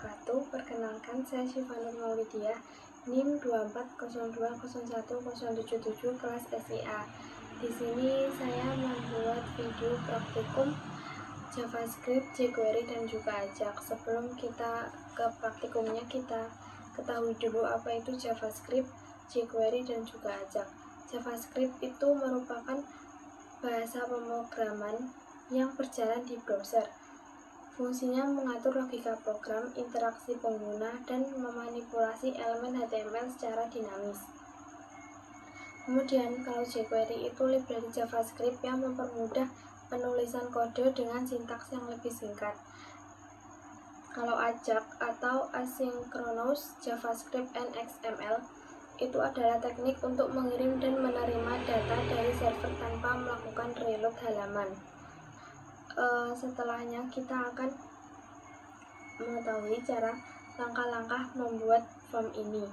wabarakatuh. Perkenalkan, saya Syifa Nur Maulidiah, NIM 2402010077 kelas SIA. Di sini saya membuat video praktikum JavaScript, jQuery, dan juga Ajax. Sebelum kita ke praktikumnya, kita ketahui dulu apa itu JavaScript, jQuery, dan juga Ajax. JavaScript itu merupakan bahasa pemrograman yang berjalan di browser. Fungsinya mengatur logika program, interaksi pengguna, dan memanipulasi elemen HTML secara dinamis. Kemudian, kalau jQuery itu library JavaScript yang mempermudah penulisan kode dengan sintaks yang lebih singkat. Kalau Ajax atau Asynchronous JavaScript and XML itu adalah teknik untuk mengirim dan menerima data dari server tanpa melakukan reload halaman. Setelahnya kita akan mengetahui cara langkah-langkah membuat form ini.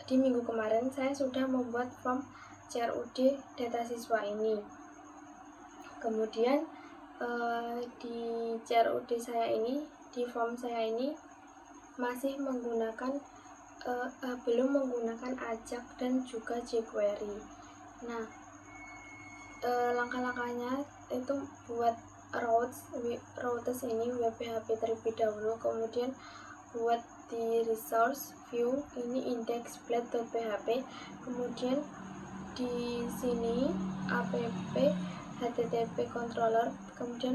Di minggu kemarin saya sudah membuat form CRUD data siswa ini. Kemudian di CRUD saya ini, di form saya ini masih menggunakan belum menggunakan Ajax dan juga jQuery. Nah, langkah-langkahnya itu buat routes ini WP-HP terlebih dahulu, kemudian buat di resource view ini index.php, kemudian di sini app http controller, kemudian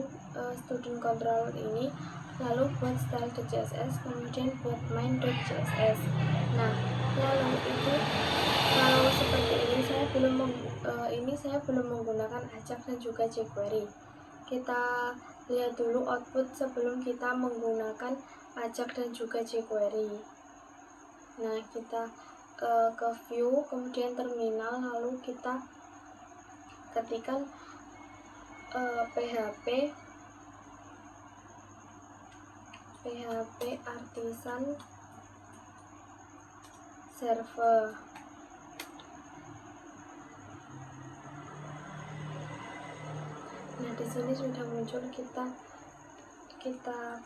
student controller ini, lalu buat style.css, kemudian buat main.css. Nah, lalu itu kalau seperti ini saya belum menggunakan Ajax dan juga jQuery. Kita lihat dulu output sebelum kita menggunakan Ajax dan juga jQuery. Nah, kita ke view, kemudian terminal, lalu kita ketikkan php artisan server. Nah, di sini sudah muncul, kita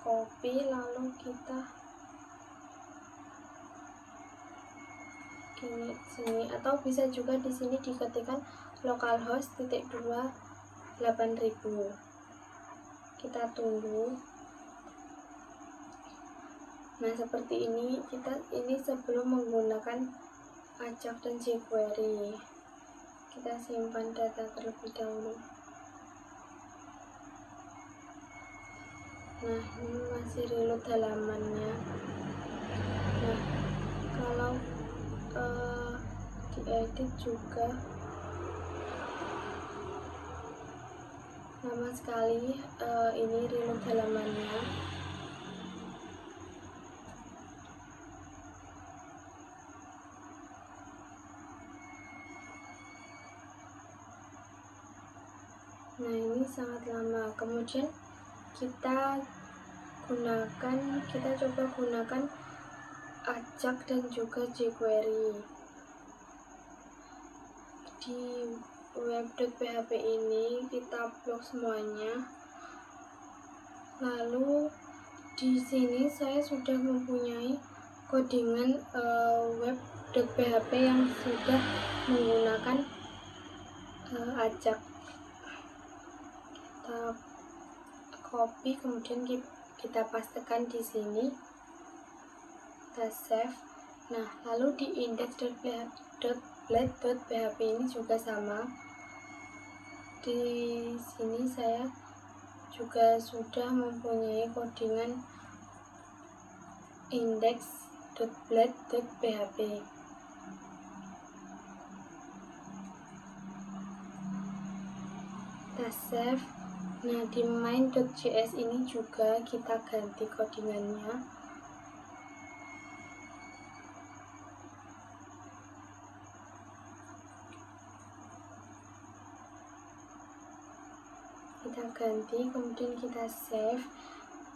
copy, lalu kita sini, atau bisa juga di sini diketikkan localhost /2 8000. Kita tunggu. Nah, seperti ini ini sebelum menggunakan Ajax dan jQuery. Kita simpan data terlebih dahulu. Nah, ini masih reload halamannya. Nah, kalau diedit juga lama sekali ini reload halamannya. Nah, ini sangat lama. Kemudian kita coba gunakan Ajax dan juga jQuery. Di web.php ini kita blok semuanya. Lalu di sini saya sudah mempunyai codingan web.php yang sudah menggunakan Ajax. Kita copy, kemudian kita pastekan di sini, kita save. Nah, lalu di index.blade.php ini juga sama. Di sini saya juga sudah mempunyai codingan index.blade.php. Kita save. Nah, di main.js ini juga kita ganti codingannya. Kita ganti, kemudian kita save.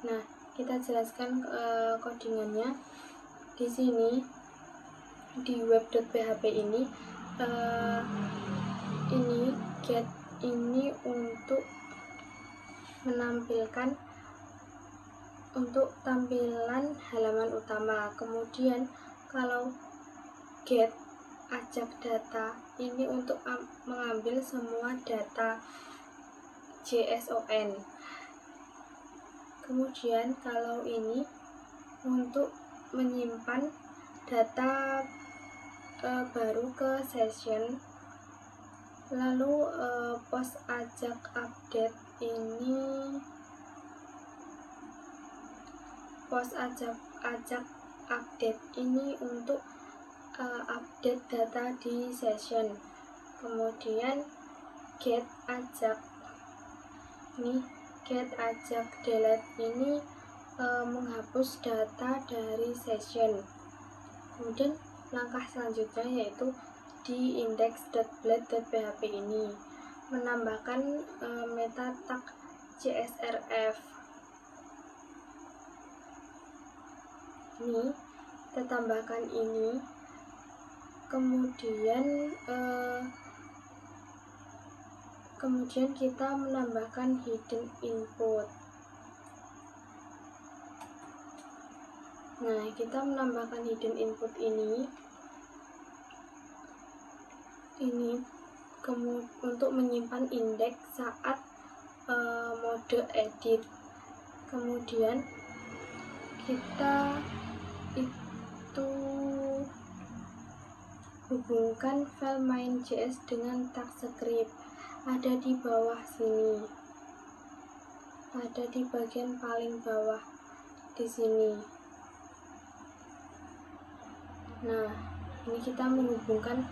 Nah, kita jelaskan codingannya. Di sini di web.php ini get ini untuk menampilkan untuk tampilan halaman utama. Kemudian kalau get ajak data ini untuk mengambil semua data JSON. Kemudian kalau ini untuk menyimpan data baru ke session. Lalu post ajak update ini untuk update data di session. Kemudian get ajak delete ini menghapus data dari session. Kemudian langkah selanjutnya yaitu di index.blade.php ini menambahkan meta tag CSRF. Ini kita tambahkan ini, kemudian kita menambahkan hidden input. Nah, kita menambahkan hidden input ini untuk menyimpan indeks saat mode edit. Kemudian kita itu hubungkan file main.js dengan tag script, ada di bawah sini, ada di bagian paling bawah di sini. Nah, ini kita menghubungkan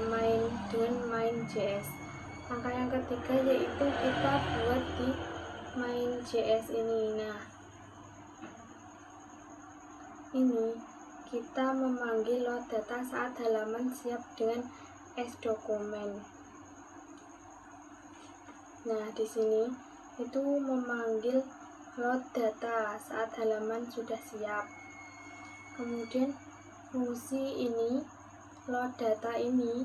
main dengan main.js. Langkah yang ketiga yaitu kita buat di main.js ini. Nah, ini kita memanggil load data saat halaman siap dengan sDocument. Nah, di sini itu memanggil load data saat halaman sudah siap. Kemudian fungsi ini load data ini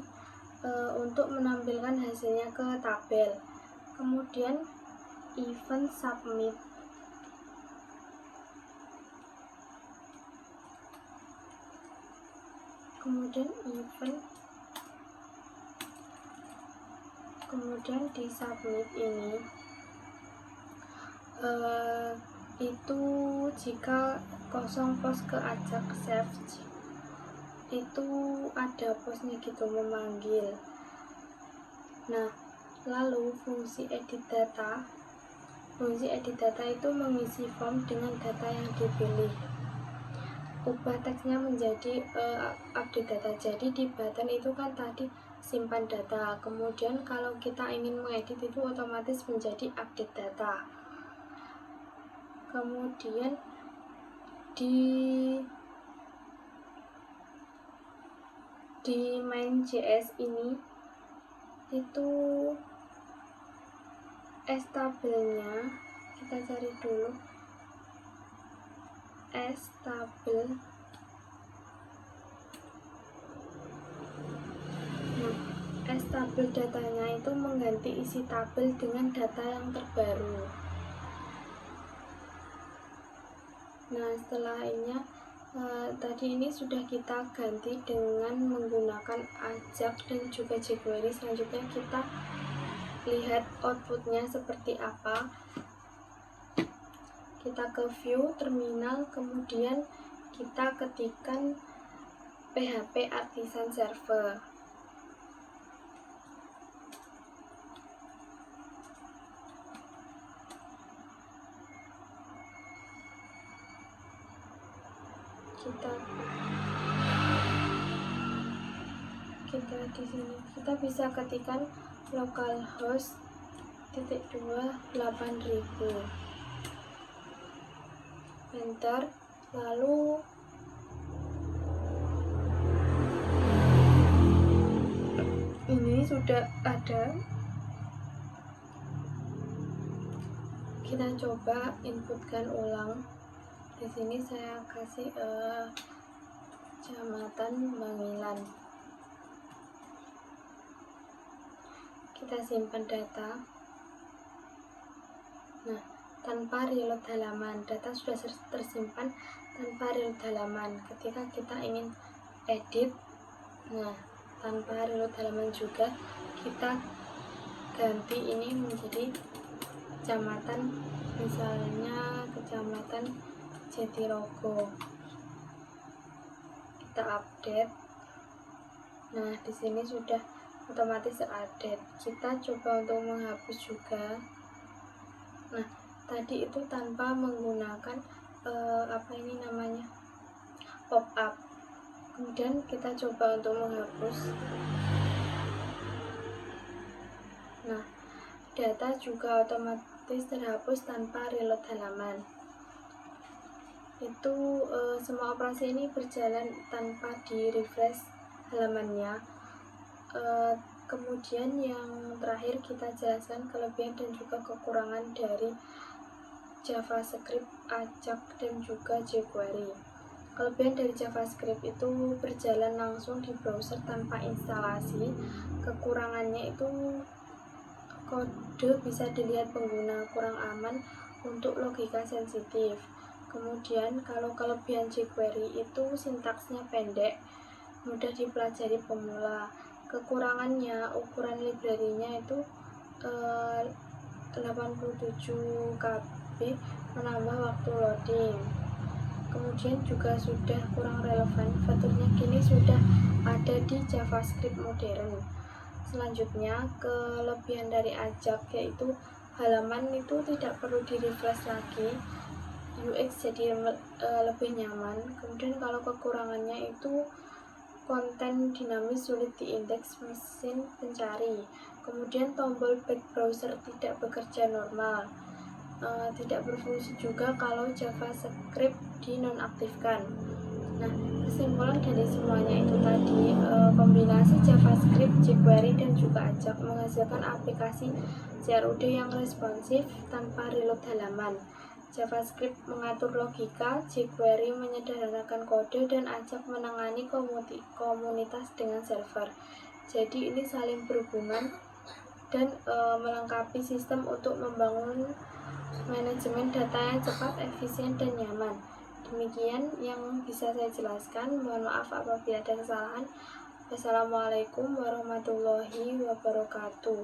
untuk menampilkan hasilnya ke tabel. Kemudian event submit. Kemudian di submit ini itu jika kosong post ke ajak save, itu ada postnya gitu memanggil. Nah, lalu fungsi edit data itu mengisi form dengan data yang dipilih. Ubah teksnya menjadi update data. Jadi di button itu kan tadi simpan data, kemudian kalau kita ingin mengedit itu otomatis menjadi update data. Kemudian di main.js ini itu tabelnya kita cari dulu tabel. Nah, tabel datanya itu mengganti isi tabel dengan data yang terbaru. Nah, setelahnya tadi ini sudah kita ganti dengan menggunakan ajak dan juga jQuery. Selanjutnya kita lihat outputnya seperti apa. Kita ke view terminal, kemudian kita ketikkan PHP Artisan Server. Kita di sini kita bisa ketikkan localhost /8000, enter, lalu ini sudah ada. Kita coba inputkan ulang. Di sini saya kasih Kecamatan Bangilan. Kita simpan data. Nah, tanpa reload halaman. Data sudah tersimpan tanpa reload halaman. Ketika kita ingin edit, nah tanpa reload halaman juga, kita ganti ini menjadi kecamatan, misalnya kecamatan Jatirogo. Kita update. Nah, di sini sudah otomatis update. Kita coba untuk menghapus juga. Nah, tadi itu tanpa menggunakan pop up. Kemudian kita coba untuk menghapus. Nah, data juga otomatis terhapus tanpa reload halaman. Itu semua operasi ini berjalan tanpa di refresh halamannya. Kemudian yang terakhir kita jelaskan kelebihan dan juga kekurangan dari JavaScript, Ajax, dan juga jQuery. Kelebihan dari JavaScript itu berjalan langsung di browser tanpa instalasi. Kekurangannya itu kode bisa dilihat pengguna, kurang aman untuk logika sensitif. Kemudian kalau kelebihan jQuery itu sintaksnya pendek, mudah dipelajari pemula. Kekurangannya ukuran library-nya itu 87 KB, menambah waktu loading. Kemudian juga sudah kurang relevan, fiturnya kini sudah ada di JavaScript modern. Selanjutnya, kelebihan dari Ajax yaitu halaman itu tidak perlu di-refresh lagi, UX jadi lebih nyaman. Kemudian kalau kekurangannya itu konten dinamis sulit diindeks mesin pencari. Kemudian tombol back browser tidak bekerja normal. Tidak berfungsi juga kalau JavaScript dinonaktifkan. Nah, kesimpulan dari semuanya itu tadi, kombinasi JavaScript, jQuery, dan juga Ajax menghasilkan aplikasi CRUD yang responsif tanpa reload halaman. JavaScript mengatur logika, jQuery menyederhanakan kode, dan Ajax menangani komunitas dengan server. Jadi ini saling berhubungan dan melengkapi sistem untuk membangun manajemen data yang cepat, efisien, dan nyaman. Demikian yang bisa saya jelaskan. Mohon maaf apabila ada kesalahan. Wassalamualaikum warahmatullahi wabarakatuh.